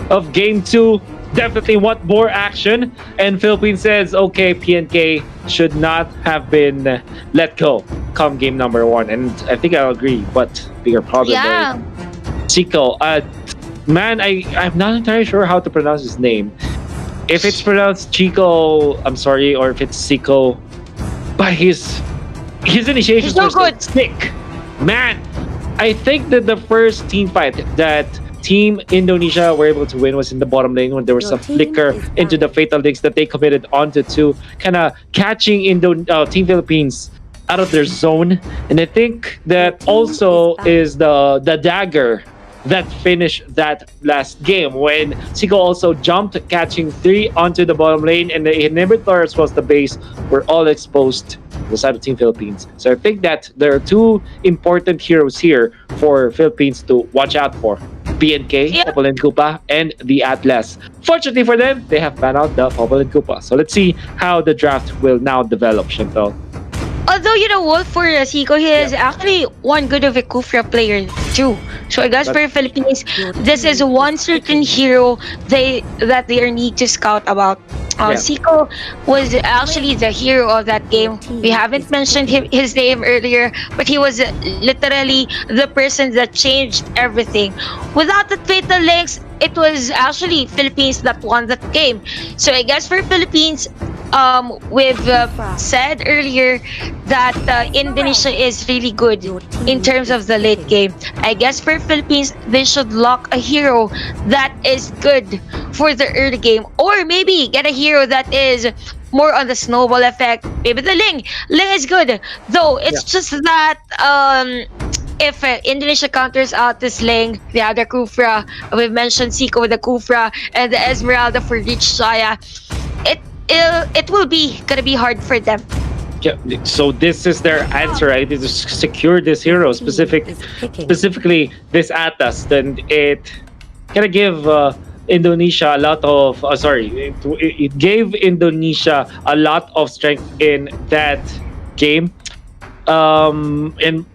of Game 2. Definitely want more action. And Philippines says, okay, PNK should not have been let go come game number 1. And I think I'll agree, but bigger problem Yeah. with Chico. Man, I'm not entirely sure how to pronounce his name. If it's pronounced Chico, I'm sorry, or if it's Chico. But his initiations He's so were so good. sick. Man, I think that the first team fight that Team Indonesia were able to win was in the bottom lane when there was a flicker into the fatal links that they committed onto two, kind of catching Team Philippines out of their zone. And I think that also is the dagger that finished that last game when Zico also jumped, catching 3 onto the bottom lane, and the inhibitors was the base were all exposed to the side of Team Philippines. So I think that there are 2 important heroes here for Philippines to watch out for. PNK, Yeah. Popol and Koopa, and the Atlas. Fortunately for them, they have found out the Popol and Koopa. So let's see how the draft will now develop, Chantal. Although, you know what, for Zico, he is actually one good of a Kufra player too. So I guess for Philippines, this is one certain hero that they need to scout about. Zico was actually the hero of that game. We haven't mentioned his name earlier, but he was literally the person that changed everything. Without the fatal links, it was actually Philippines that won that game. So I guess for Philippines, we've said earlier that Indonesia is really good in terms of the late game. I guess for Philippines, they should lock a hero that is good for the early game, or maybe get a hero that is more on the snowball effect. Maybe the Ling is good, though it's just that if Indonesia counters out this Ling, the other Kufra, we've mentioned Zico with the Kufra and the Esmeralda for Reach Shaya, it will be gonna be hard for them. Yeah, so this is their answer, right? To secure this hero, specifically this Atlas. Then it kind of give Indonesia a lot of it gave Indonesia a lot of strength in that game, and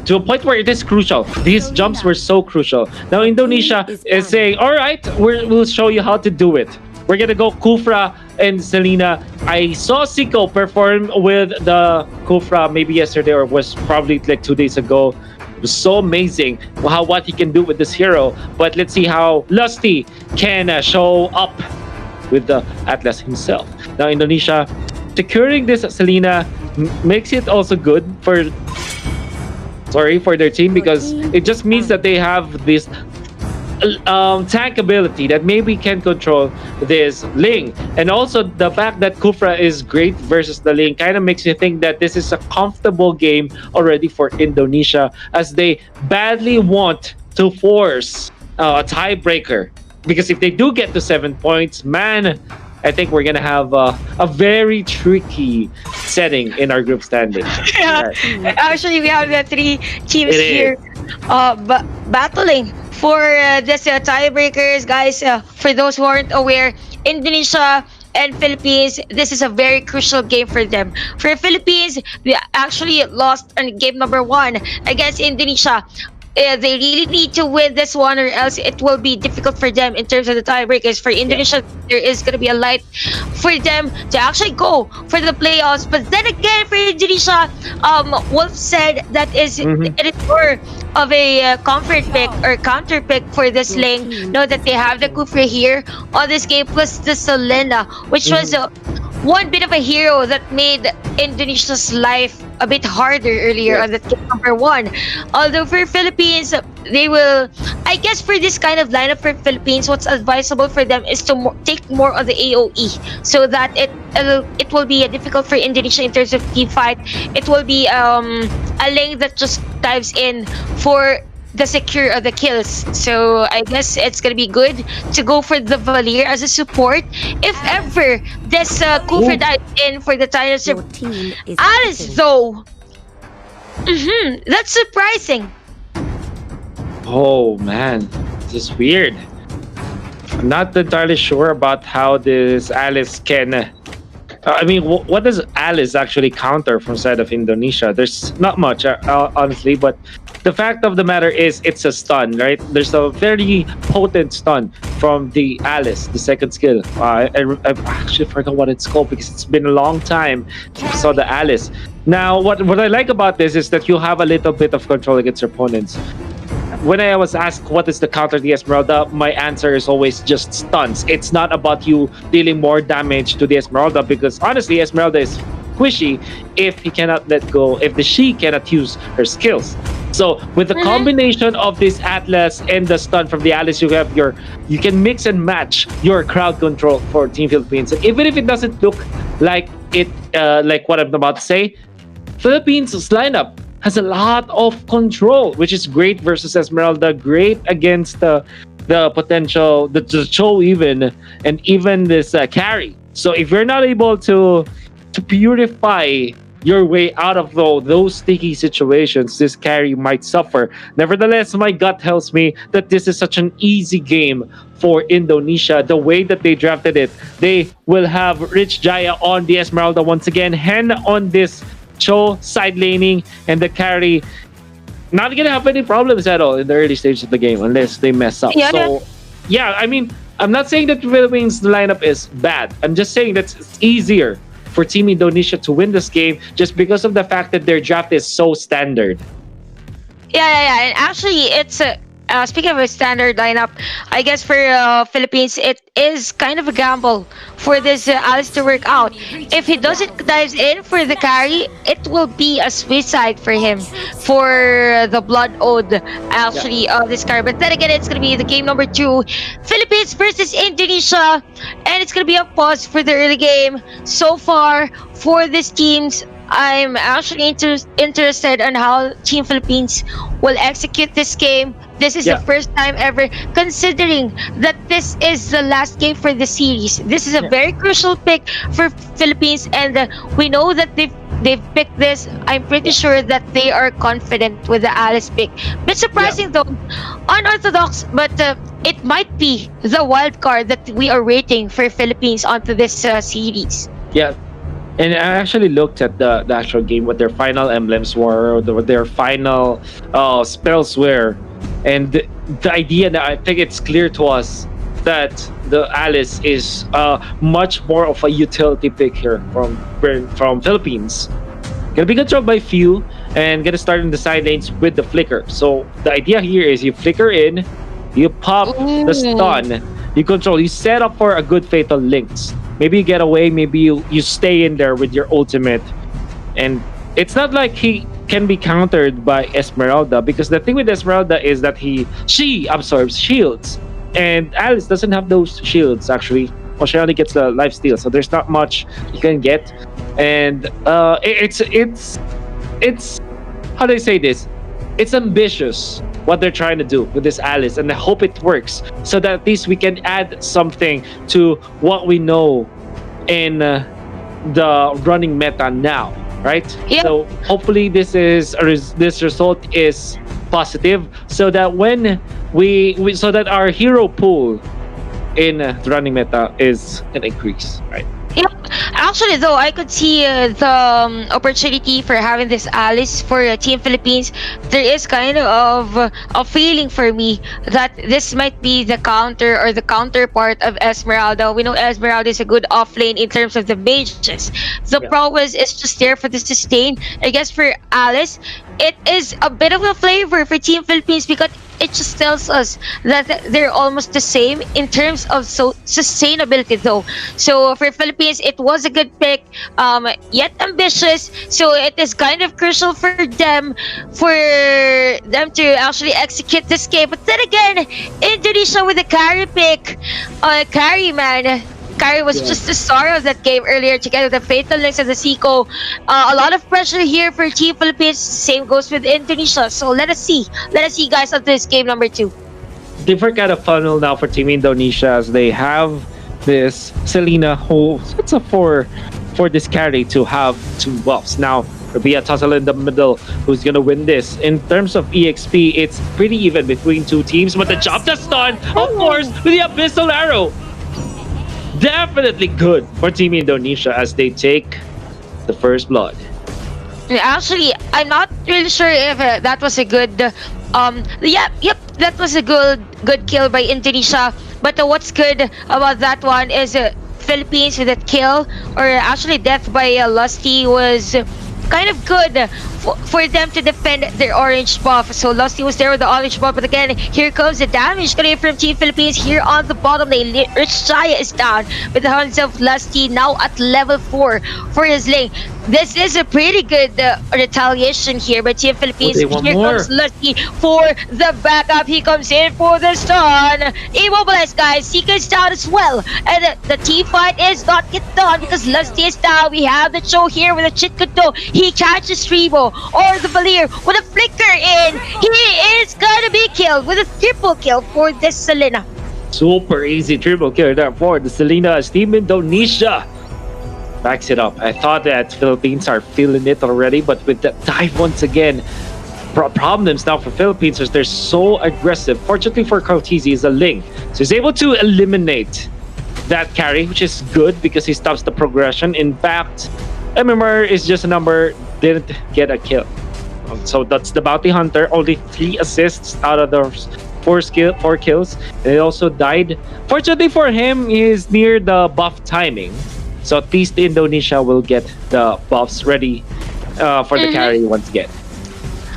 to a point where it is crucial. These jumps were so crucial. Now Indonesia is saying, all right, we'll show you how to do it. We're gonna go Kufra and Selena. I saw Zico perform with the Kufra maybe yesterday, or was probably like 2 days ago. It was so amazing what he can do with this hero. But let's see how Lusty can show up with the Atlas himself. Now Indonesia securing this Selena makes it also good for their team, because it just means that they have this tank ability that maybe can control this Ling. And also the fact that Kufra is great versus the Ling kind of makes you think that this is a comfortable game already for Indonesia, as they badly want to force a tiebreaker. Because if they do get to 7 points, man, I think we're gonna have a very tricky setting in our group standing. Yeah. Actually, we have the 3 teams here battling for this tiebreakers, guys. For those who aren't aware, Indonesia and Philippines, this is a very crucial game for them. For Philippines, we actually lost in game number 1 against Indonesia. They really need to win this one, or else it will be difficult for them in terms of the tiebreakers. For Indonesia, there is going to be a light for them to actually go for the playoffs. But then again, for Indonesia, Wolf said that it is more of a comfort pick or counter pick for this lane. Know that they have the Kufra here on this game, plus the Selena, which was one bit of a hero that made Indonesia's life a bit harder earlier on that game number 1. Although for Philippines, they will, I guess for this kind of lineup for Philippines, what's advisable for them is to take more of the AoE, so that it will be difficult for Indonesia in terms of team fight. It will be a lane that just dives in for the secure of the kills. So I guess it's gonna be good to go for the Valier as a support if ever this Kufra dives in for the Dynasty. Alice though, that's surprising. Oh man, this is weird. I'm not entirely sure about how this Alice can. I mean, what does Alice actually counter from side of Indonesia? There's not much, honestly, but the fact of the matter is it's a stun, right? There's a very potent stun from the Alice, the second skill. I actually forgot what it's called because it's been a long time since I saw the Alice. Now, what I like about this is that you have a little bit of control against your opponents. When I was asked what is the counter to the Esmeralda, my answer is always just stuns. It's not about you dealing more damage to the Esmeralda because honestly, Esmeralda is squishy if he cannot let go, if the she cannot use her skills. So with the combination of this Atlas and the stun from the Alice, you can mix and match your crowd control for Team Philippines. And even if it doesn't look like like what I'm about to say, Philippines' lineup has a lot of control, which is great versus Esmeralda, great against the potential, the Cho even, and even this carry. So if you're not able to purify your way out of those sticky situations, this carry might suffer. Nevertheless, my gut tells me that this is such an easy game for Indonesia. The way that they drafted it, they will have Rich Jaya on the Esmeralda once again, Hen on this Cho side laning, and the carry not gonna have any problems at all in the early stages of the game unless they mess up. Yeah, So yeah, I mean, I'm not saying that the Philippines lineup is bad. I'm just saying that it's easier for Team Indonesia to win this game just because of the fact that their draft is so standard. yeah. And actually, it's speaking of a standard lineup, I guess for Philippines, it is kind of a gamble for this Alice to work out. If he doesn't dive in for the carry, it will be a suicide for him for the Blood Ode actually of this carry. But then again, it's gonna be the game number 2, Philippines versus Indonesia, and it's gonna be a pause for the early game. So far for these teams, I'm actually interested on how Team Philippines will execute this game. This is the first time ever, considering that this is the last game for the series. This is a very crucial pick for Philippines, and we know that they've picked this. I'm pretty sure that they are confident with the Alice pick. Bit surprising though, unorthodox, but it might be the wild card that we are waiting for Philippines onto this series. Yeah. And I actually looked at the actual game, what their final emblems were, what their final spells were. And the idea that I think it's clear to us that the Alice is much more of a utility pick here from Philippines. Gonna be controlled by few and gonna start in the side lanes with the flicker. So the idea here is you flicker in, you pop the stun, you control, you set up for a good fatal links. Maybe you get away, maybe you stay in there with your ultimate. And it's not like he can be countered by Esmeralda, because the thing with Esmeralda is that she absorbs shields. And Alice doesn't have those shields actually. Well, she only gets the life steal, so there's not much you can get. And it's how do I say this? It's ambitious what they're trying to do with this Alice, and I hope it works so that at least we can add something to what we know in the running meta now, right? Yep. So hopefully this result is positive, so that when we so that our hero pool in the running meta is an increase, right? Yep. Actually, though, I could see the opportunity for having this Alice for Team Philippines. There is kind of a feeling for me that this might be the counter or the counterpart of Esmeralda. We know Esmeralda is a good offlane in terms of the mages. The prowess is just there for the sustain. I guess for Alice, it is a bit of a flavor for Team Philippines because it just tells us that they're almost the same in terms of sustainability though. So for Philippines, it was a good pick, yet ambitious. So it is kind of crucial for them to actually execute this game. But then again, Indonesia with a carry pick, carry man. Kari was just the star of that game earlier together with the Fatal Links and the Seiko. A lot of pressure here for Team Philippines. Same goes with Indonesia. So let us see. Let us see, guys, on this game number 2. Different kind of funnel now for Team Indonesia, as they have this Selena who sets up for this carry to have 2 buffs. Now, there'll be a tussle in the middle. Who's going to win this? In terms of EXP, it's pretty even between 2 teams. But the job that's done, of course, with the Abyssal Arrow. Definitely good for Team Indonesia as they take the first blood. Actually, I'm not really sure if that was a good. Yep, that was a good kill by Indonesia. But what's good about that one is Philippines with that kill, or actually death by Lusty, was kind of good for them to defend their orange buff. So Lusty was there with the orange buff, but again, here comes the damage coming from Team Philippines here on the bottom lane. Rich Jaya is down with the hands of Lusty now at level 4 for his lane. This is a pretty good retaliation here by Team Oh, Philippines. they want Here more. comes Lusty for the backup. He comes in for the stun. Immobilized, guys. Seeker is down as well. And the team fight is not yet done because Lusty is down. We have the show here with a Chitkuto. He catches Rimo or the Valir with a flicker in. He is gonna be killed with a triple kill for this Selena. Super easy triple kill there for the Selena Team Indonesia. Backs it up. I thought that Philippines are feeling it already, but with that dive once again, problems now for Philippines is they're so aggressive. Fortunately for Cortese, is a Ling, so he's able to eliminate that carry, which is good because he stops the progression. In fact, MMR is just a number, didn't get a kill. So that's the bounty hunter. Only 3 assists out of those 4 kills. And he also died. Fortunately for him, he is near the buff timing. So at least Indonesia will get the buffs ready for the carry once again.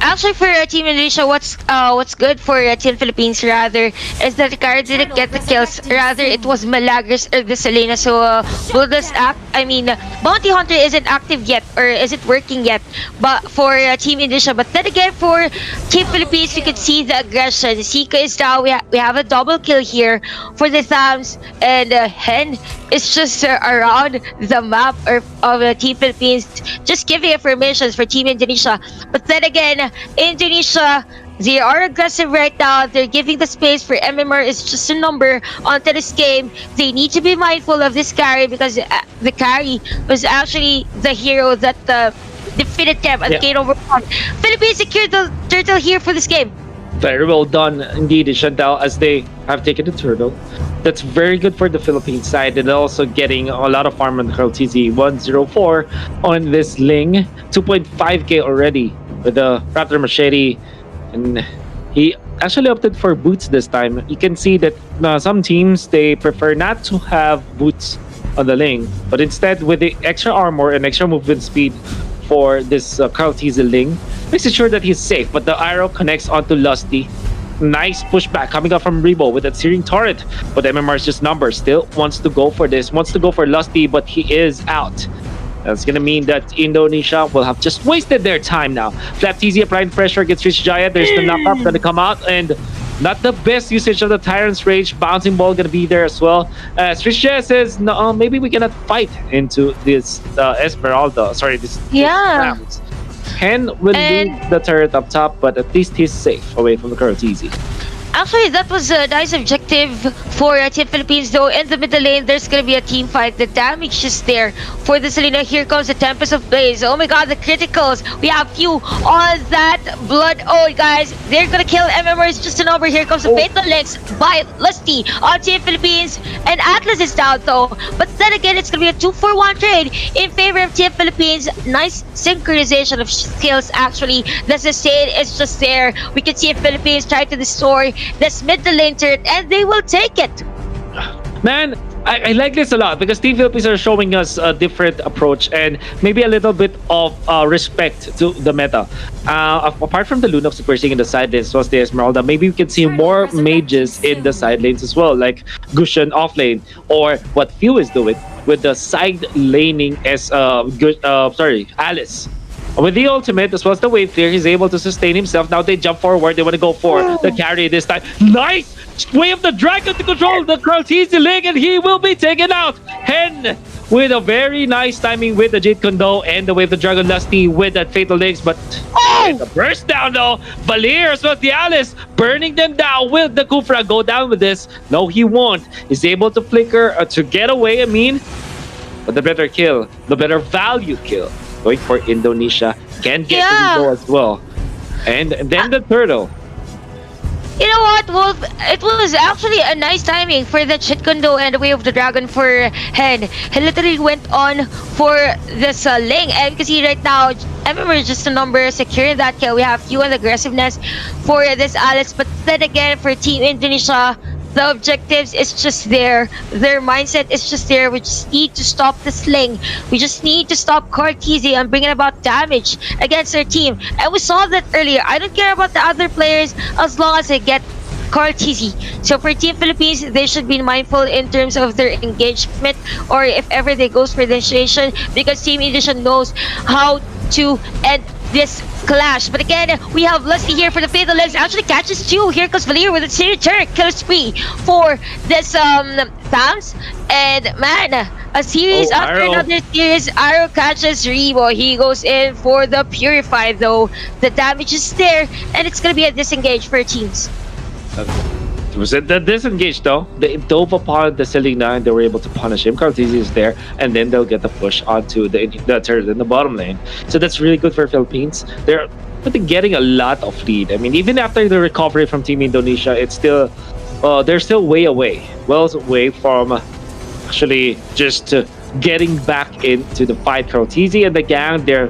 Actually, for Team Indonesia, what's good for Team Philippines rather is that the carry didn't get the kills. Rather, it was Malagris or the Selena. So will this act? I mean, Bounty Hunter isn't active yet or isn't working yet. But for Team Indonesia, but then again for Team Philippines, we could see the aggression. Sika is down. We have a double kill here for the Thams, and Hen is just around the map of Team Philippines, just giving informations for Team Indonesia. But then again, Indonesia, they are aggressive right now. They're giving the space for MMR is just a number onto this game. They need to be mindful of this carry because the carry was actually the hero that defeated them at Gate over 1. Philippines secured the turtle here for this game. Very well done indeed, Chantal, as they have taken the turtle. That's very good for the Philippines side, and also getting a lot of farm on Cortese. 104 on this Ling, 2.5k already with the Raptor Machete, and he actually opted for boots this time. You can see that some teams, they prefer not to have boots on the Ling, but instead with the extra armor and extra movement speed for this Cortese Ling, makes it sure that he's safe. But the arrow connects onto Lusty. Nice pushback coming up from Rimo with that searing turret, but MMR is just numbers. Still wants to go for this, wants to go for Lusty, but he is out. That's gonna mean that Indonesia will have just wasted their time now. Flapteezy applying pressure against Rich Jaya. There's the knockup gonna come out, and not the best usage of the Tyrant's Rage. Bouncing ball gonna be there as well. Rich Jaya says, no, maybe we cannot fight into this Esmeralda. Sorry, this round. Hen will lose the turret up top, but at least he's safe away from the Cortese. Actually, that was a nice objective for Team Philippines, though. In the middle lane, there's going to be a team fight. The damage is there for the Selena. Here comes the Tempest of Blaze. Oh my god, the criticals. We have few on that Blood. Oh, guys, they're going to kill MMR. It's just an over. Here comes the Fatal Links by Lusty on Team Philippines. And Atlas is down, though. But then again, it's going to be a 2-for-1 trade in favor of Team Philippines. Nice synchronization of skills, actually. The sustain is just there. We can see Philippines try to destroy this middle lane turret, and they will take it. Man, I like this a lot because Team Philippines are showing us a different approach and maybe a little bit of respect to the meta. Apart from the Lunox that we're seeing in the side lanes, plus the Esmeralda, maybe we can see more mages in the side lanes as well, like Gushan off lane, or what Few is doing with the side laning as Alice. With the ultimate, as well as the wave clear, he's able to sustain himself. Now they jump forward. They want to go for the carry this time. Nice! Way of the dragon to control the Cortese Ling, and he will be taken out. Hen with a very nice timing with the Jade Kondo and the Wave of the Dragon Lusty with that Fatal Links. But the burst down though. Valir as well as the Alice burning them down. Will the Kufra go down with this? No, he won't. He's able to flicker to get away, but the better kill, the better value kill. Going for Indonesia, can get the go as well. And then the turtle. You know what, Wolf? It was actually a nice timing for the Chitkundo and the Way of the Dragon for Hen. He literally went on for this Ling, and you can see right now MMR is just a number, securing that kill. We have few on aggressiveness for this Alice, but then again, for Team Indonesia, the objectives is just there. Their mindset is just there. We just need to stop the sling. We just need to stop Cortese and bringing about damage against our team. And we saw that earlier. I don't care about the other players as long as I get Cortese. So for Team Philippines, they should be mindful in terms of their engagement, or if ever they goes for the initiation, because Team Indonesia knows how to end this clash. But again, we have Lusty here for the Fatal Legs. Actually catches two. Here comes Valir with a series turret kill spree for this Thams. And man, a series after another series. Arrow catches Rimo. He goes in for the Purify though. The damage is there, and it's gonna be a disengage for teams. Was it the disengage though? They dove upon the Selena and they were able to punish him. Cortese is there, and then they'll get the push onto the turret in the bottom lane. So that's really good for Philippines. They're getting a lot of lead. I mean, even after the recovery from Team Indonesia, it's still they're still way away, well away from actually just getting back into the fight. Cortese and the gang, they're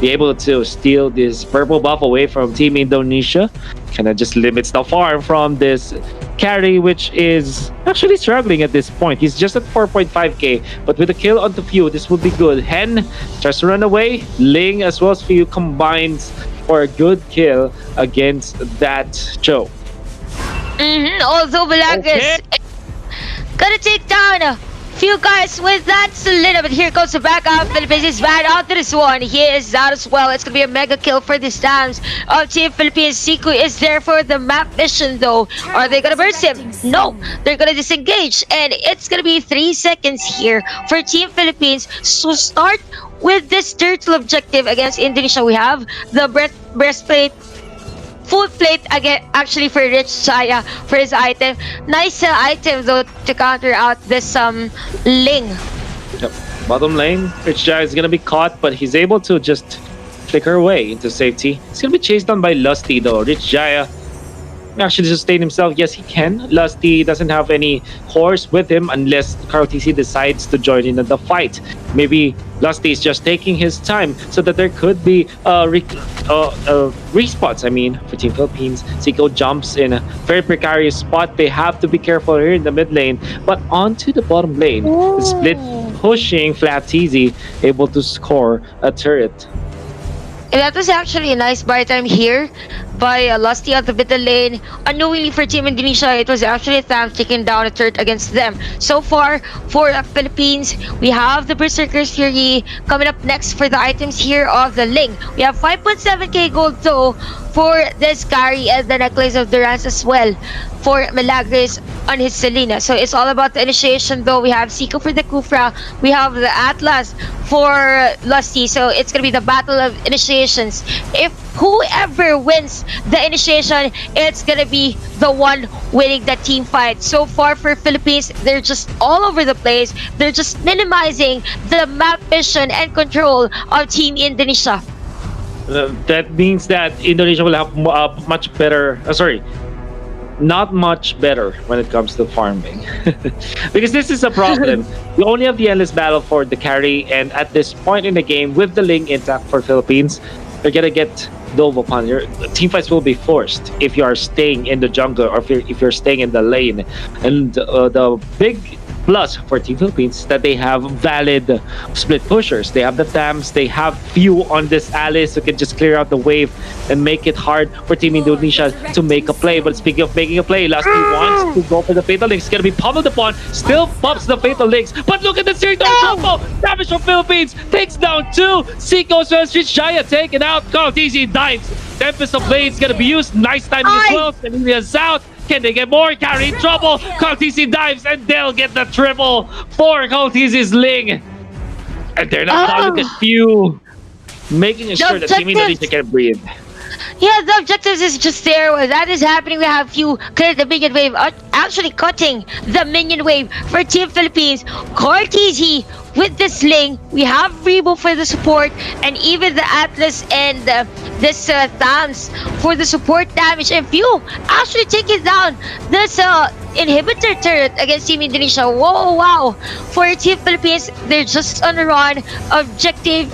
be able to steal this purple buff away from Team Indonesia. Kind of just limits the farm from this carry, which is actually struggling at this point. He's just at 4.5k, but with a kill onto Few, this would be good. Hen tries to run away. Ling as well as Few combines for a good kill against that Joe. Although Balagas gonna take down a few guys with that Selena, but here goes the backup. Philippines is bad out to this one. He is out as well. It's gonna be a mega kill for this times of Team Philippines. Siku is there for the map mission though. Are they gonna burst him? No, they're gonna disengage, and it's gonna be 3 seconds here for Team Philippines. So start with this turtle objective against Indonesia. We have the breastplate, full plate again, actually for Rich Jaya for his item. Nice item though to counter out this Ling. Yep. Bottom lane, Rich Jaya is gonna be caught, but he's able to just flicker away into safety. He's gonna be chased down by Lusty though. Rich Jaya actually sustain himself. Yes, he can. Lusty doesn't have any horse with him unless Cortese decides to join in the fight. Maybe Lusty is just taking his time so that there could be respawns. I mean, for Team Philippines, Zico jumps in a very precarious spot. They have to be careful here in the mid lane, but onto the bottom lane, the split pushing Flatteezy, able to score a turret. And that was actually a nice buy time here by Lusty at the middle lane. Unknowingly for Team Indonesia, it was actually Tham taking down a turret against them. So far, for the Philippines, we have the Berserker's Fury coming up next for the items here of the Ling. We have 5.7k gold though for this carry, and the necklace of Durance as well for Milagres on his Selena. So it's all about the initiation though. We have Siko for the Kufra, we have the Atlas for Lusty. So it's gonna be the battle of initiations. If whoever wins the initiation, it's gonna be the one winning the team fight. So far for Philippines, they're just all over the place. They're just minimizing the map vision and control of Team Indonesia. That means that Indonesia will have much better, not much better when it comes to farming. Because this is a problem. You only have the endless battle for the carry, and at this point in the game, with the Ling intact for Philippines, you're gonna get dove upon. Your team fights will be forced if you are staying in the jungle, or if you're staying in the lane. And the big plus for Team Philippines is that they have valid split pushers. They have the Thams, they have few on this Alice who can just clear out the wave and make it hard for Team Indonesia to make a play. But speaking of making a play, Lusty wants to go for the Fatal Links. Gonna be pummeled upon, still pops the Fatal Links. But look at the series combo! Damage from Philippines takes down two. Seiko as Jaya taken out. Cortese dives. Tempest of Blades gonna be used. Nice timing as well. Selenia's out. Can they get more? Carry in trouble. Cortese dives, and they'll get the triple for Cortese's Ling. And they're not done with few, making sure that Team Indonesia can breathe. Yeah, the objectives is just there. While that is happening, we have few clear the minion wave, actually cutting the minion wave for Team Philippines. Cortese with the Sling. We have Rimo for the support, and even the Atlas and this Thanks for the support damage, and Few actually taking down this inhibitor turret against Team Indonesia. Whoa, wow. For Team Philippines, they're just on a run. Objective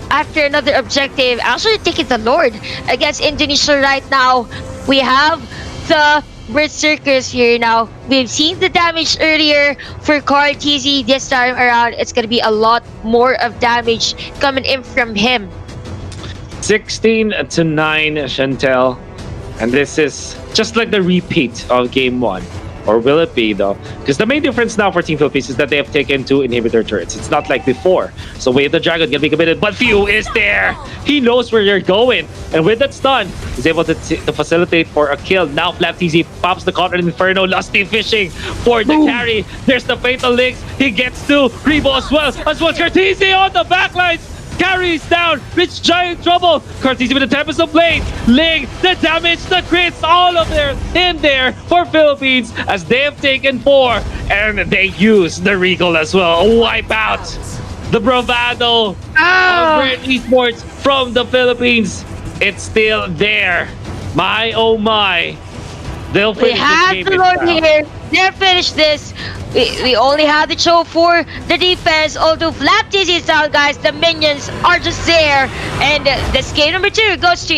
after another objective. Actually taking the Lord against Indonesia right now. We have the Berserkers here now. We've seen the damage earlier for Carl TZ. This time around, it's going to be a lot more of damage coming in from him. 16-9, Chantel. And this is just like the repeat of game 1. Or will it be, though? Because the main difference now for Team Philippines is that they have taken 2 inhibitor turrets. It's not like before. So Wave the Dragon can be committed, but Few is there! He knows where you're going. And with that stun, he's able to facilitate for a kill. Now Flap TZ pops the Conrad Inferno. Lusty fishing for the carry. There's the Fatal Links. He gets to Rimo as well. Cartesi on the backlines. Carries down, Rich Giant trouble. Cartesi with the Tempest of Blade. Ling, the damage, the crits, all of there in there for Philippines as they have taken 4. And they use the Regal as well. Wipe out the bravado of Bren Esports from the Philippines. It's still there. My oh my. They'll finish We have this the game Lord now. here. They'll finish this. We only have the show for the defense. Although Flap TZ is down, guys, the minions are just there. And this game number 2 goes to